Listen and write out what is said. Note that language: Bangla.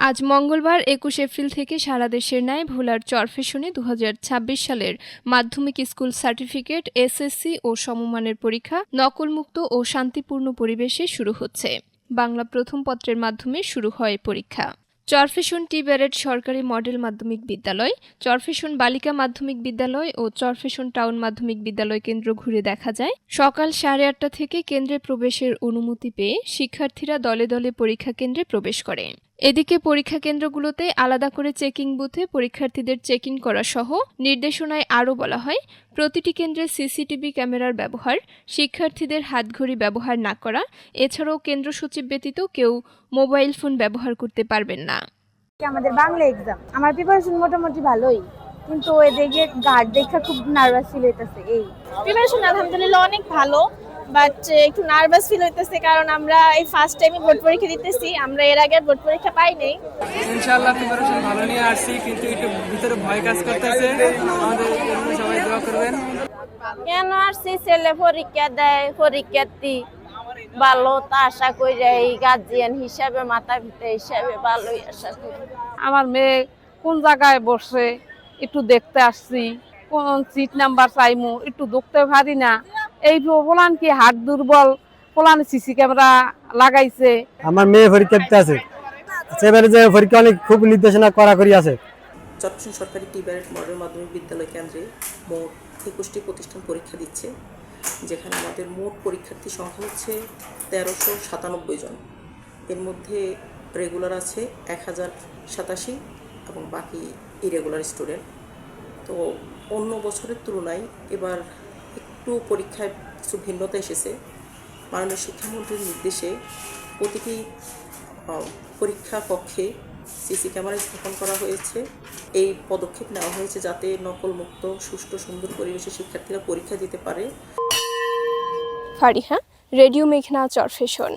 আজ মঙ্গলবার ২১ এপ্রিল থেকে সারা দেশের ন্যায় ভোলার চরফ্যাশনে ২০২৬ সালের মাধ্যমিক স্কুল সার্টিফিকেট, এসএসসি ও সমমানের পরীক্ষা নকলমুক্ত ও শান্তিপূর্ণ পরিবেশে শুরু হচ্ছে। বাংলা প্রথম পত্রের মাধ্যমে শুরু হয় পরীক্ষা। চরফ্যাশন টি ব্যারেট সরকারি মডেল মাধ্যমিক বিদ্যালয়, চরফ্যাশন বালিকা মাধ্যমিক বিদ্যালয় ও চরফ্যাশন টাউন মাধ্যমিক বিদ্যালয় কেন্দ্র ঘুরে দেখা যায়। সকাল 8:30 থেকে কেন্দ্রে প্রবেশের অনুমতি পেয়ে শিক্ষার্থীরা দলে দলে পরীক্ষা কেন্দ্রে প্রবেশ করে। এদিকে পরীক্ষা কেন্দ্রগুলোতে আলাদা করে চেকিং বুথে পরীক্ষার্থীদের চেক-ইন করা সহ নির্দেশনায় আরও বলা হয়, প্রতিটি কেন্দ্রে সিসিটিভি ক্যামেরার ব্যবহার, শিক্ষার্থীদের হাতঘড়ি ব্যবহার না করা, এছাড়াও কেন্দ্র সচিব ব্যতীত কেউ মোবাইল ফোন ব্যবহার করতে পারবেন না। আমাদের বাংলা এক্সাম আমার প্রিপারেশন মোটামুটি ভালোই, কিন্তু এদিকে গার্ড দেখা খুব নার্ভাস ফিল হইতেছে। এই প্রিপারেশন আলহামদুলিল্লাহ অনেক ভালো, বাট একটু নার্ভাস ফিল হইতেছে কারণ আমরা এই ফার্স্ট টাইমে বোর্ড পরীক্ষা দিতেছি। আমরা এর আগে বোর্ড পরীক্ষা পাই নাই। ইনশাআল্লাহ প্রিপারেশন ভালো নিয়ে আসছি, কিন্তু একটু ভিতরে ভয় কাজ করতেছে। আমাদের সবাই দোয়া করবেন। কেন আসছি, ছেলে পরীক্ষা দেয়, পরীক্ষার্থী ভালো তা আশা করি, এই গার্জিয়ান হিসাবে মাতা পিতা হিসাবে ভালোই আশা করি। আমার মেয়ে কোন জায়গায় বসে একটু দেখতে আসছি, কোন সিট নাম্বার চাইমু একটু দেখতে পারি না। এই বলান কি হাত দুর্বল, বলান সিসি ক্যামেরা লাগাইছে। আমার মেয়ে পরীক্ষা দিতে আছে, সেবারে যে পরীক্ষা অনেক খুব নির্দেশনা কড়াকড়ি আছে। চরফ্যাশন সরকারি টি ব্যারেট মডেল মাধ্যমিক বিদ্যালয় কেন্দ্রে মোট 21টি প্রতিষ্ঠান পরীক্ষা দিচ্ছে, যেখানে আমাদের মোট পরীক্ষার্থী সংখ্যা হচ্ছে 1397 জন। এর মধ্যে রেগুলার আছে 1087 এবং বাকি ইরেগুলার স্টুডেন্ট। তো অন্য বছরের তুলনায় এবার একটু পরীক্ষায় কিছু ভিন্নতা এসেছে। মাননীয় শিক্ষামন্ত্রীর নির্দেশে প্রতিটি পরীক্ষা কক্ষে সিসি ক্যামেরা স্থাপন করা হয়েছে। এই পদক্ষেপ নেওয়া হয়েছে যাতে নকলমুক্ত, সুষ্ঠু, সুন্দর পরিবেশে শিক্ষার্থীরা পরীক্ষা দিতে পারে। ফারিহা, রেডিও মেঘনা, চরফ্যাশন।